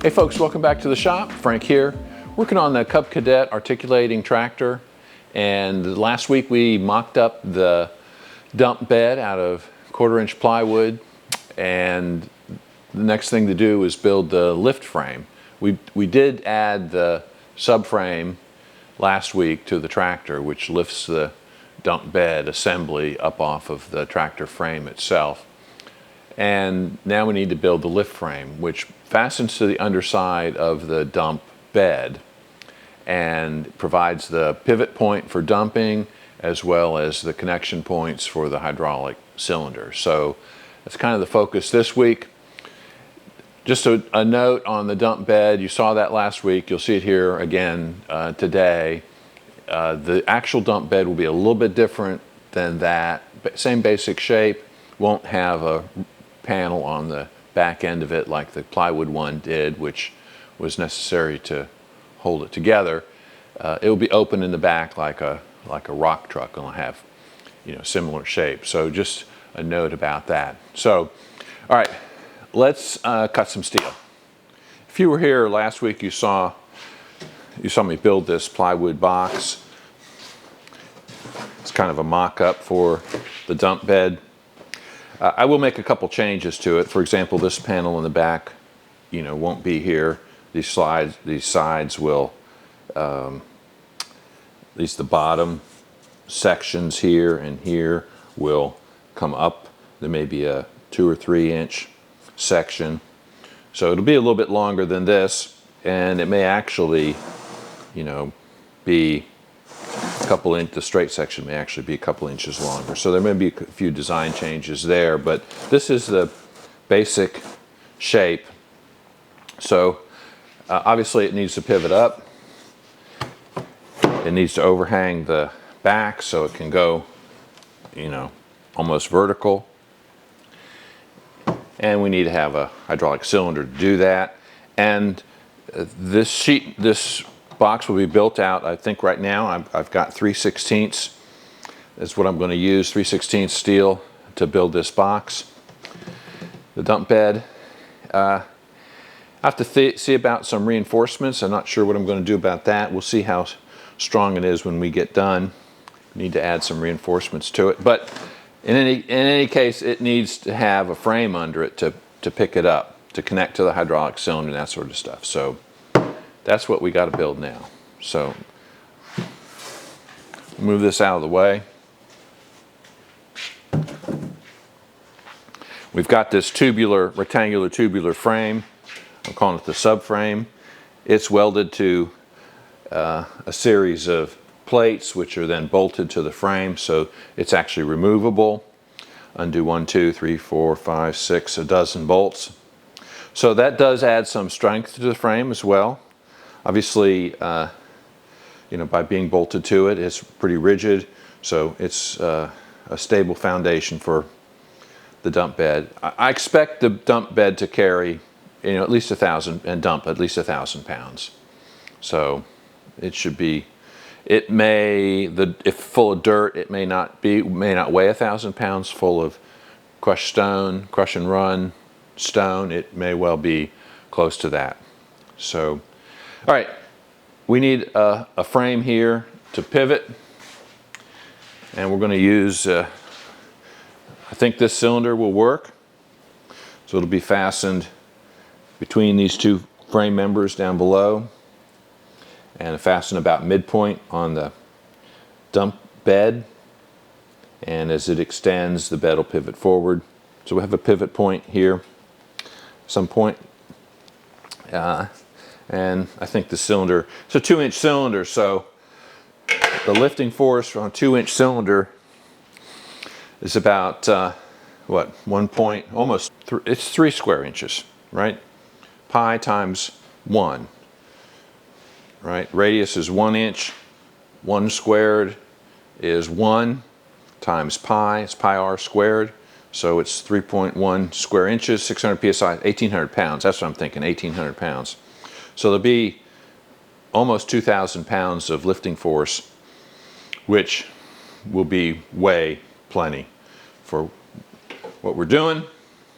Hey folks, welcome back to the shop. Frank here, working on the Cub Cadet articulating tractor. And last week we mocked up the dump bed out of 1/4-inch plywood, and the next thing to do is build the lift frame. We did add the subframe last week to the tractor, which lifts the dump bed assembly up off of the tractor frame itself. And now we need to build the lift frame, which fastens to the underside of the dump bed and provides the pivot point for dumping as well as the connection points for the hydraulic cylinder. So that's kind of the focus this week. Just a note on the dump bed, you saw that last week, you'll see it here again today. The actual dump bed will be a little bit different than that. Same basic shape, won't have a panel on the back end of it like the plywood one did, which was necessary to hold it together. It will be open in the back like a rock truck, and it'll have, you know, similar shape. So just a note about that. So, all right, let's cut some steel. If you were here last week, you saw me build this plywood box. It's kind of a mock-up for the dump bed. I will make a couple changes to it. For example, this panel in the back, you know, won't be here. These sides will, at least the bottom sections here and here will come up. There may be a 2 or 3 inch section. So it'll be a little bit longer than this, and it may actually, you know, be a couple inches, the straight section may actually be a couple inches longer. So there may be a few design changes there, but this is the basic shape. So obviously it needs to pivot up. It needs to overhang the back so it can go, you know, almost vertical. And we need to have a hydraulic cylinder to do that. And this box will be built out, I think right now, I've got 3/16. That's what I'm going to use, 3/16 steel to build this box. The dump bed, I have to see about some reinforcements. I'm not sure what I'm going to do about that. We'll see how strong it is when we get done. We need to add some reinforcements to it. But in any case, it needs to have a frame under it to pick it up, to connect to the hydraulic cylinder and that sort of stuff. So that's what we got to build now. So move this out of the way. We've got this rectangular tubular frame. I'm calling it the subframe. It's welded to a series of plates which are then bolted to the frame, so it's actually removable. Undo 1, 2, 3, 4, 5, 6, a dozen bolts. So that does add some strength to the frame as well. Obviously, you know, by being bolted to it, it's pretty rigid, so it's a stable foundation for the dump bed. I expect the dump bed to carry, you know, at least 1,000 and dump at least 1,000 pounds. So it should be. It may, if full of dirt, it may not weigh 1,000 pounds. Full of crushed stone, crush and run stone, it may well be close to that. So, all right, we need a frame here to pivot, and we're going to use, I think this cylinder will work. So it'll be fastened between these two frame members down below, and fasten about midpoint on the dump bed. And as it extends, the bed will pivot forward. So we have a pivot point here, some point. And I think the cylinder, it's a 2-inch cylinder, so the lifting force on a 2-inch cylinder is about, what, 1 point, almost, it's 3 square inches, right? Pi times 1. Right, radius is 1 inch, 1 squared is 1 times pi, it's pi r squared, so it's 3.1 square inches, 600 psi, 1,800 pounds, that's what I'm thinking, 1,800 pounds. So there'll be almost 2,000 pounds of lifting force, which will be way plenty for what we're doing.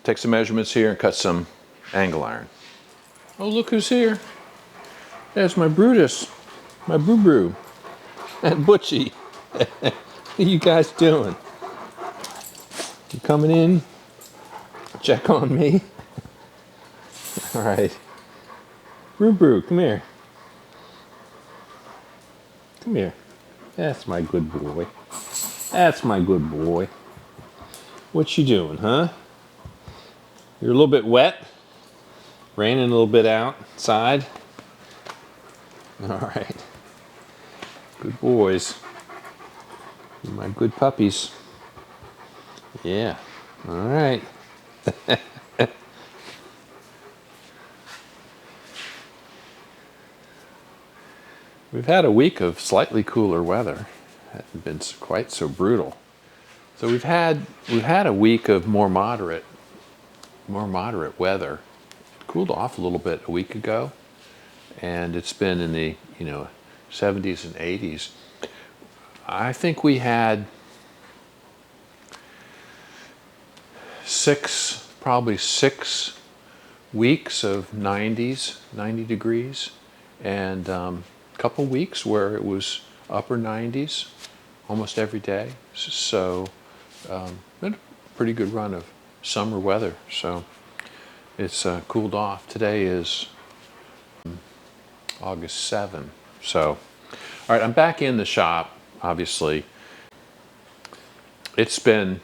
Take some measurements here and cut some angle iron. Oh, look who's here. There's my Brutus, my Brew, and Butchie. What are you guys doing? You coming in? Check on me? All right. Brew, come here. Come here. That's my good boy. That's my good boy. What you doing, huh? You're a little bit wet. Raining a little bit outside. All right. Good boys. You're my good puppies. Yeah. All right. We've had a week of slightly cooler weather. It hasn't been quite so brutal. So we've had a week of more moderate weather. It cooled off a little bit a week ago, and it's been in the 70s and 80s. I think we had probably six weeks of 90 degrees, and a couple weeks where it was upper 90s almost every day. So been a pretty good run of summer weather. So it's cooled off. Today is August 7. So, all right, I'm back in the shop. Obviously, it's been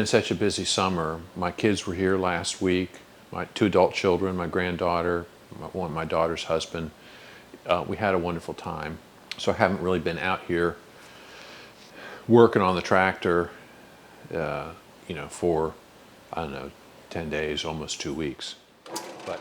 such a busy summer. My kids were here last week. My 2 adult children, my granddaughter, my daughter's husband. We had a wonderful time. So I haven't really been out here working on the tractor, for, I don't know, 10 days, almost 2 weeks. But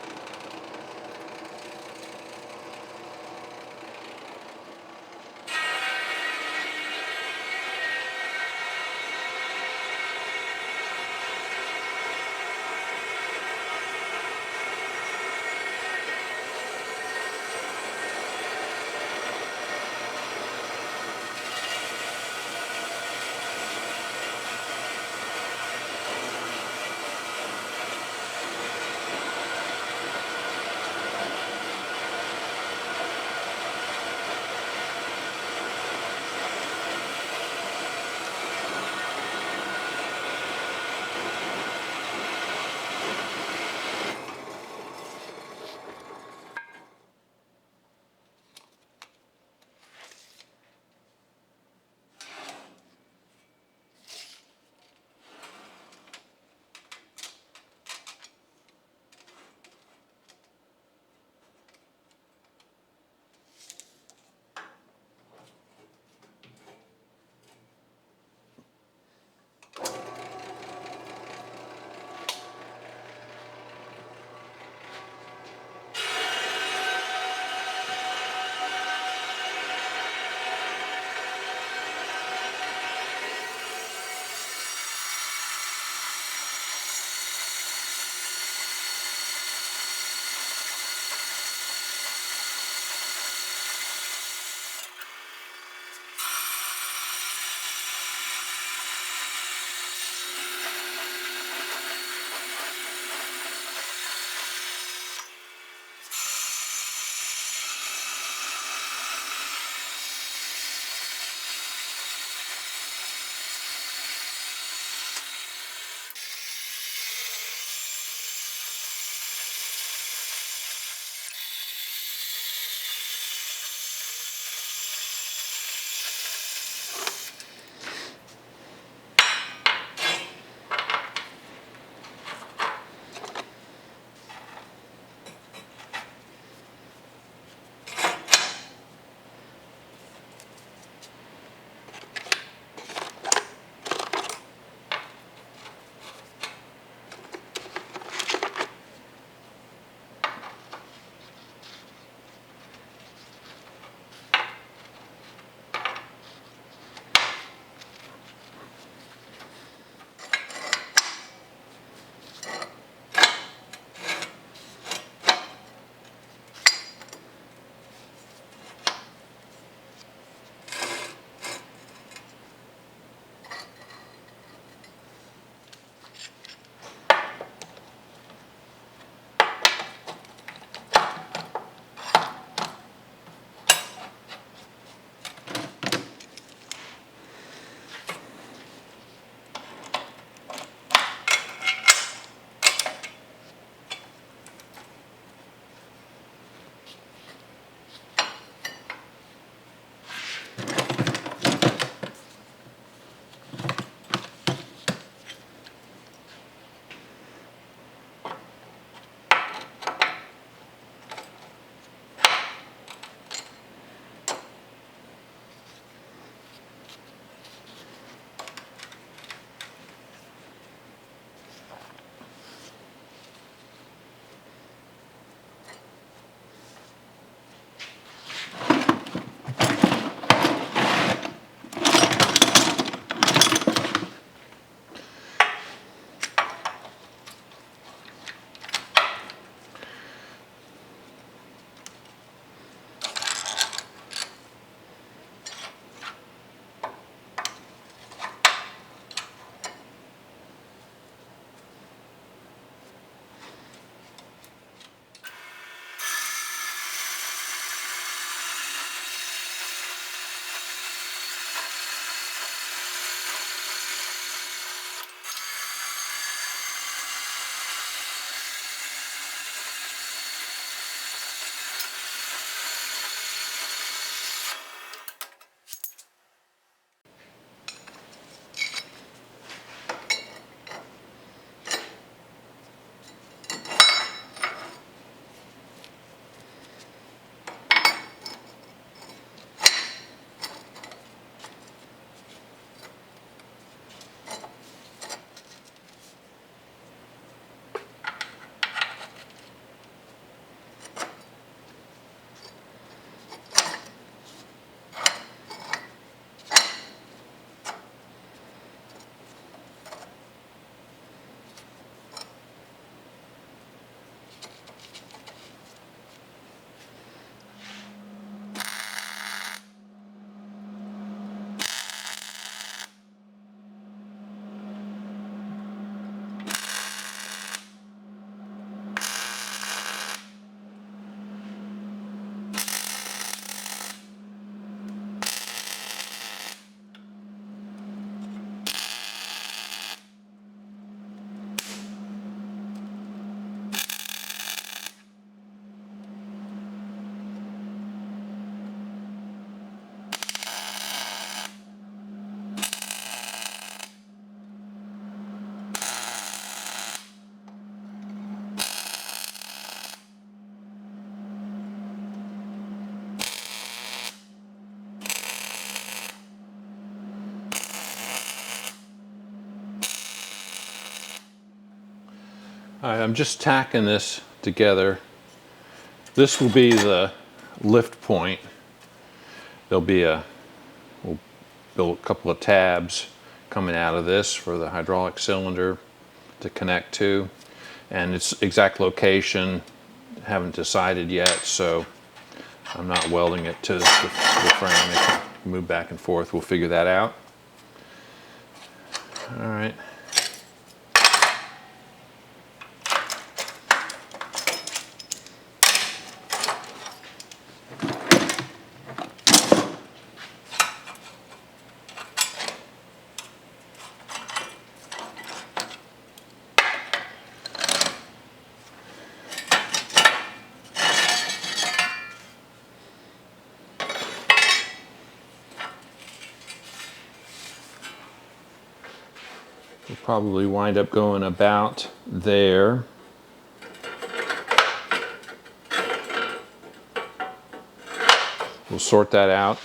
I'm just tacking this together. This will be the lift point. We'll build a couple of tabs coming out of this for the hydraulic cylinder to connect to. And its exact location, haven't decided yet, so I'm not welding it to the frame. It can move back and forth. We'll figure that out. All right. We'll probably wind up going about there. We'll sort that out.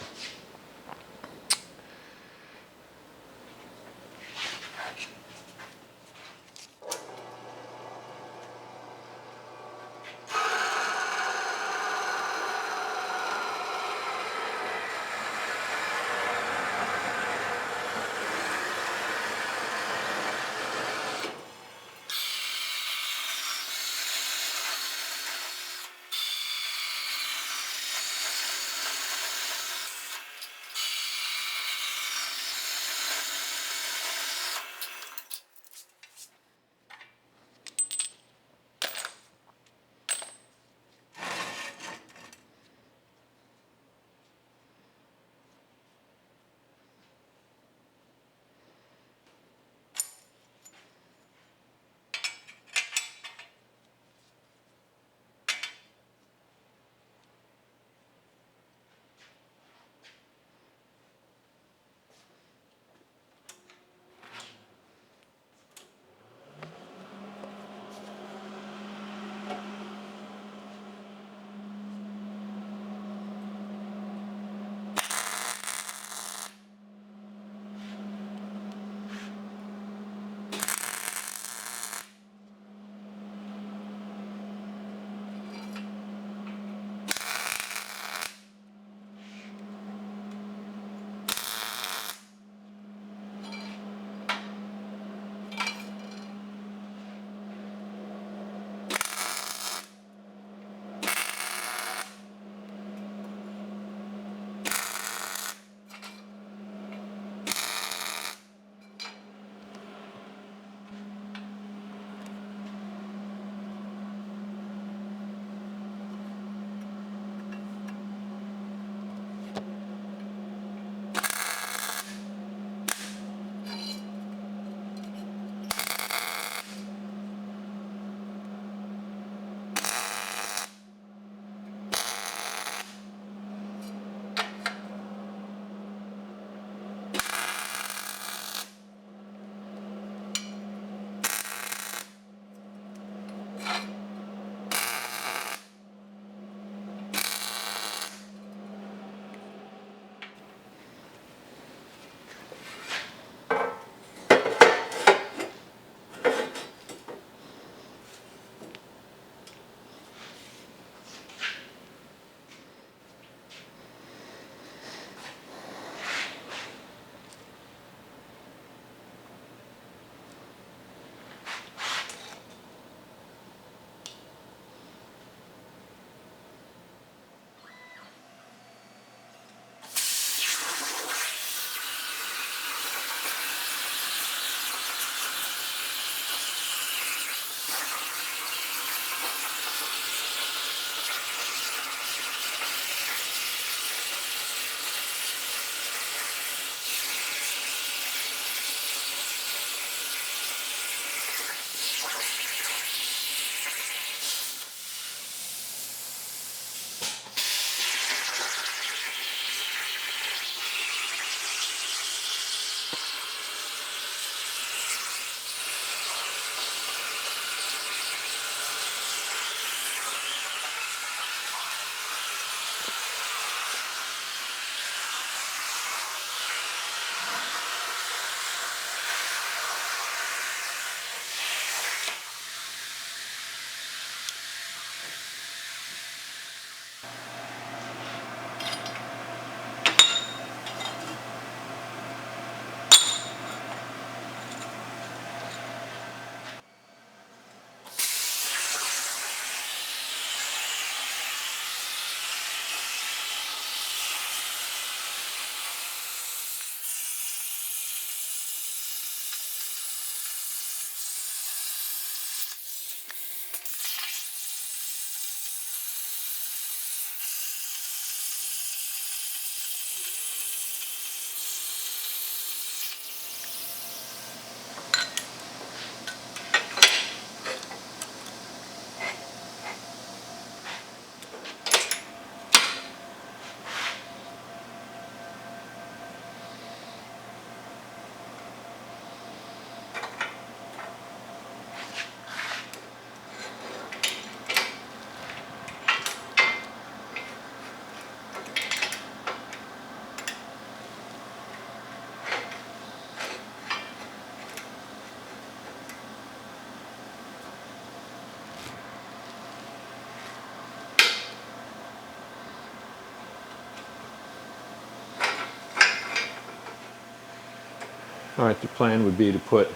All right, the plan would be to put,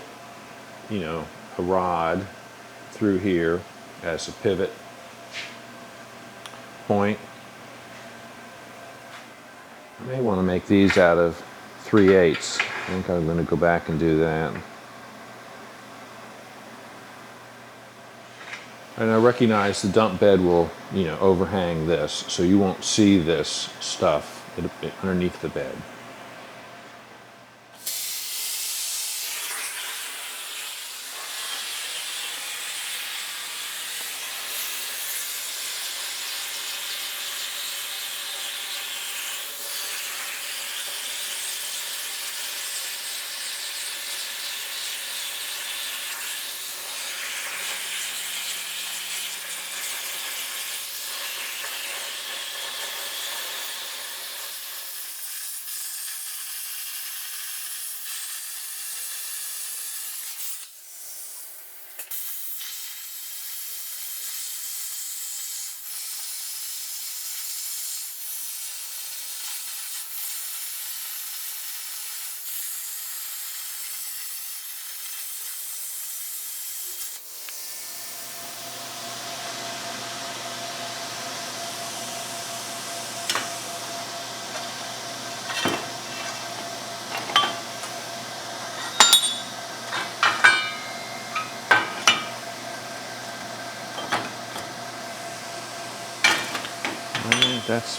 you know, a rod through here as a pivot point. I may want to make these out of 3/8. I think I'm going to go back and do that. And I recognize the dump bed will, you know, overhang this, so you won't see this stuff underneath the bed.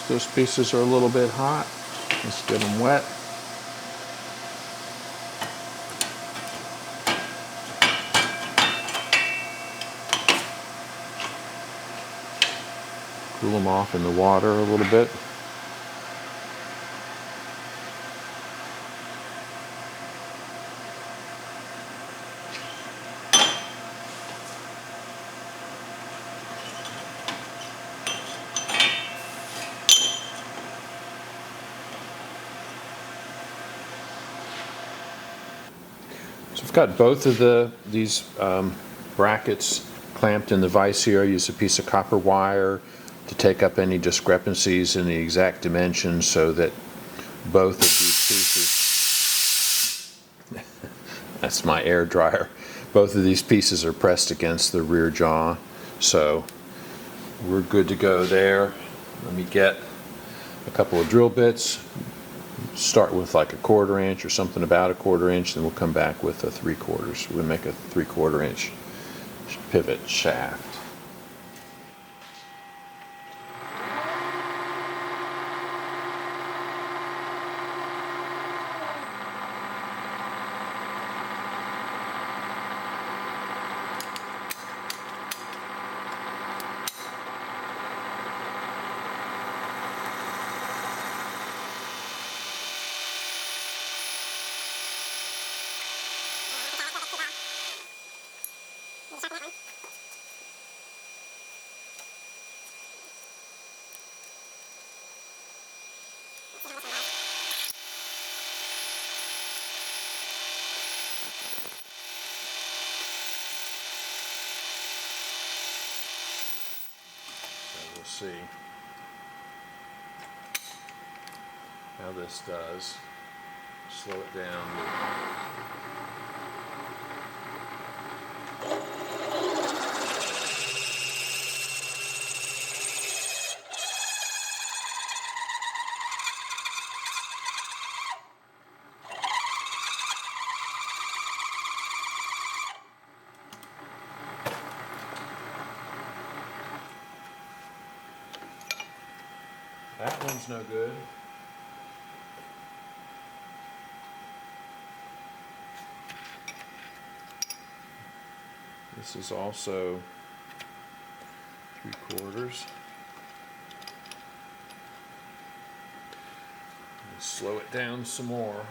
Those pieces are a little bit hot. Let's get them wet. Cool them off in the water a little bit. So I've got both of these brackets clamped in the vise here. I use a piece of copper wire to take up any discrepancies in the exact dimensions so that both of these pieces, that's my air dryer, both of these pieces are pressed against the rear jaw. So we're good to go there. Let me get a couple of drill bits. Start with like a 1/4 inch or something about a 1/4 inch, then we'll come back with a 3/4. We'll make a 3/4 inch pivot shaft. We'll see how this does. Slow it down. That one's no good. This is also 3/4. Slow it down some more.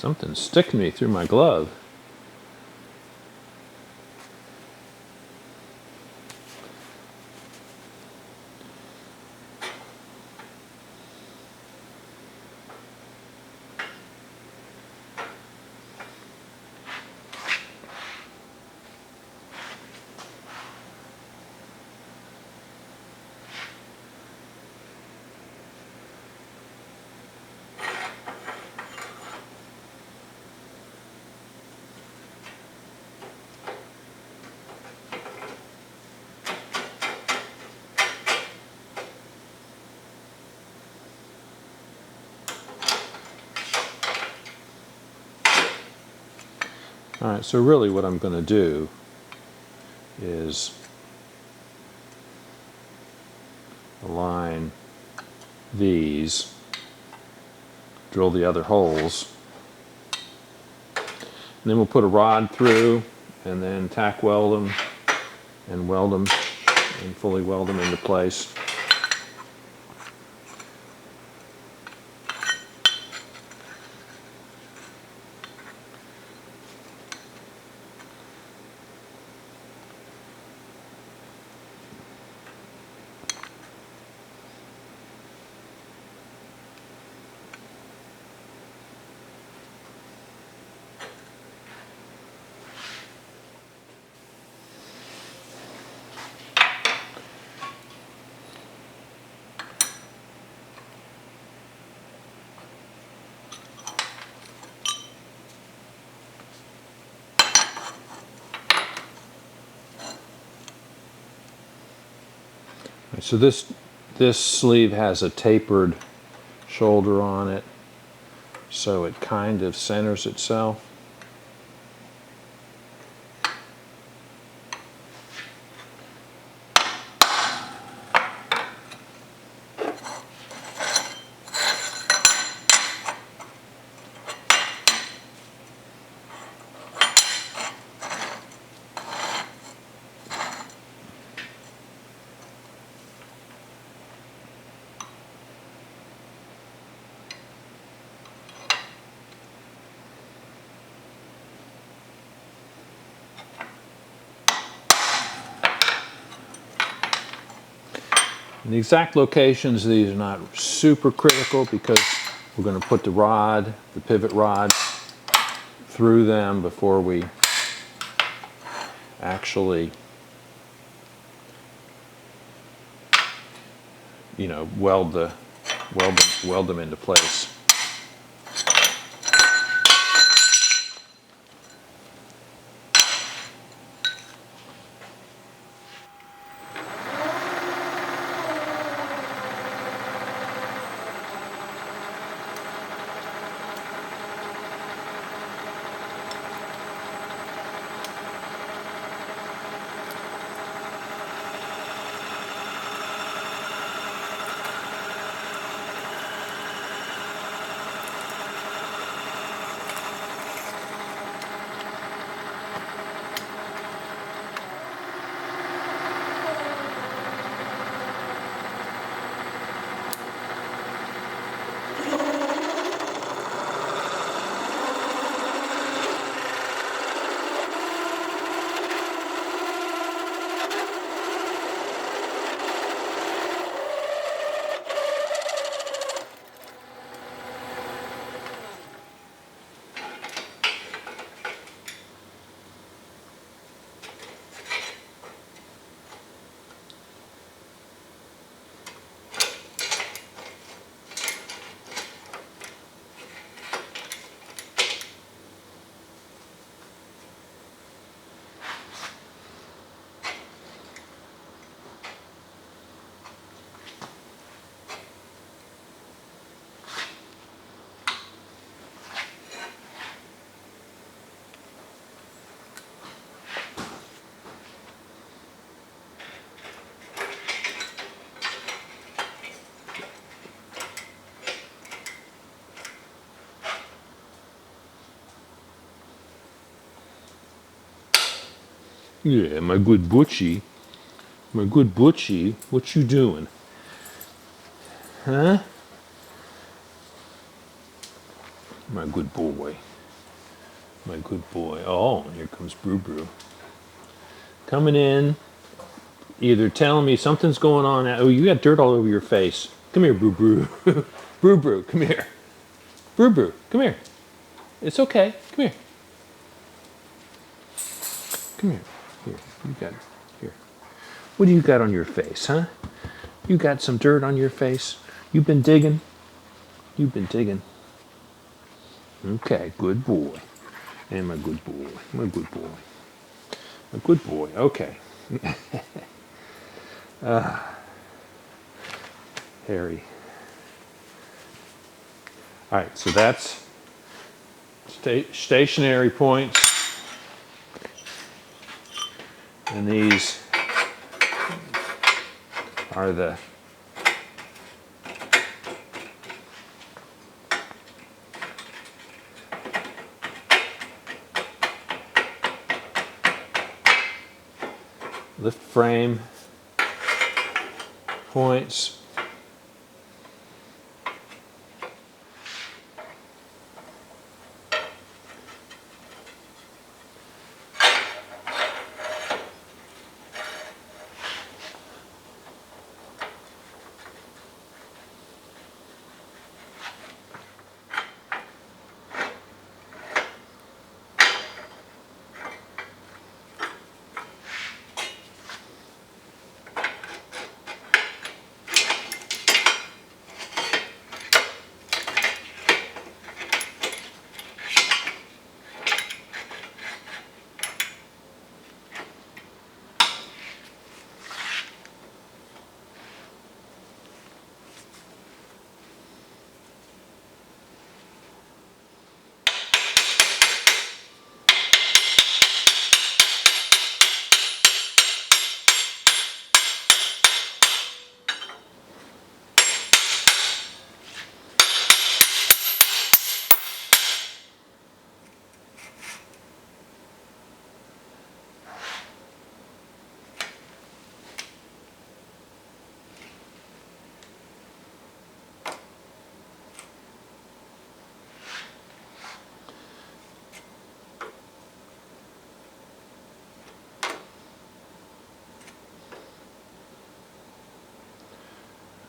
Something's sticking me through my glove. All right, so really what I'm going to do is align these, drill the other holes, and then we'll put a rod through and then tack weld them and weld them and fully weld them into place. So this sleeve has a tapered shoulder on it, so it kind of centers itself. And the exact locations of these are not super critical because we're going to put the rod, the pivot rod, through them before we actually, you know, weld them into place. Yeah, my good Butchie. My good Butchie, what you doing? Huh? My good boy. My good boy. Oh, here comes Brew Brew. Coming in, either telling me something's going on. Oh, you got dirt all over your face. Come here, Brew Brew. Brew Brew, come here. Brew Brew, come here. It's okay. Come here. Come here. Here, you got it. Here. What do you got on your face, huh? You got some dirt on your face. You've been digging. You've been digging. Okay, good boy. And my good boy. My good boy. A good boy. Okay. Harry. All right, so that's stationary points. And these are the lift frame points.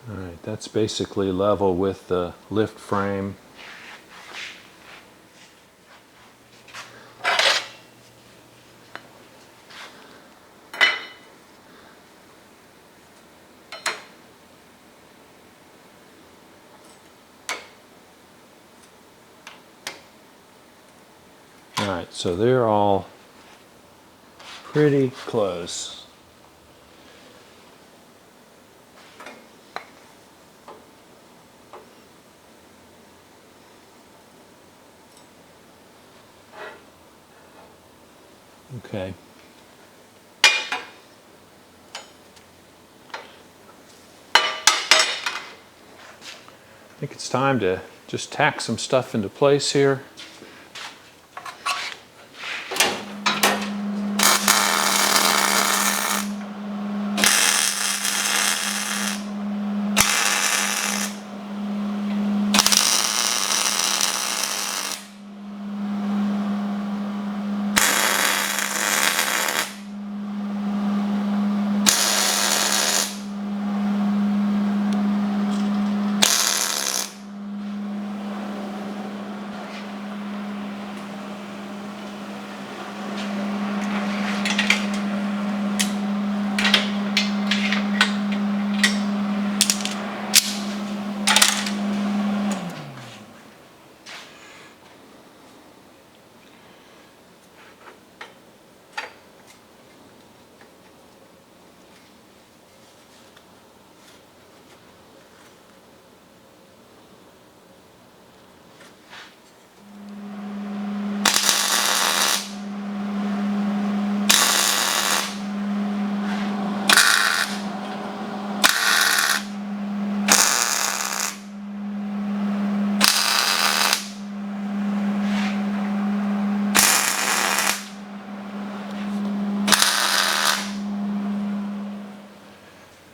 All right, that's basically level with the lift frame. All right, so they're all pretty close. Okay. I think it's time to just tack some stuff into place here.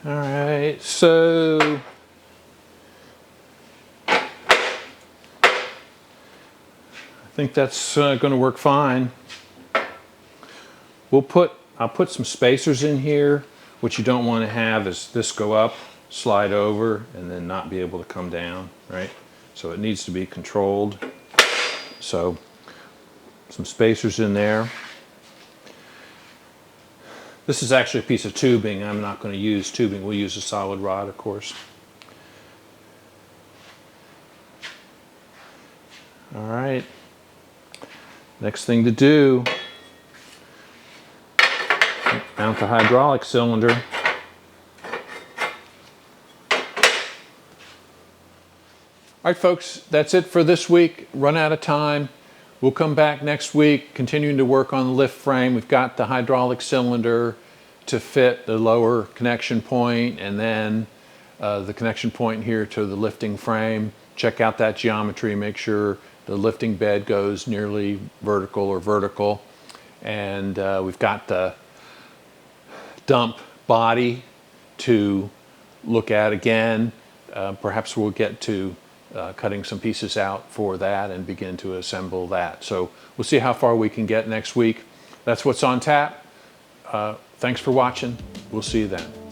All right, so I think that's going to work fine. I'll put some spacers in here. What you don't want to have is this go up, slide over, and then not be able to come down, right? So it needs to be controlled. So some spacers in there. This is actually a piece of tubing. I'm not going to use tubing. We'll use a solid rod, of course. All right. Next thing to do, mount the hydraulic cylinder. All right, folks, that's it for this week. Run out of time. We'll come back next week, continuing to work on the lift frame. We've got the hydraulic cylinder to fit the lower connection point, and then the connection point here to the lifting frame. Check out that geometry, make sure the lifting bed goes nearly vertical or vertical. And we've got the dump body to look at again. Perhaps we'll get to cutting some pieces out for that and begin to assemble that. So we'll see how far we can get next week. That's what's on tap. Thanks for watching. We'll see you then.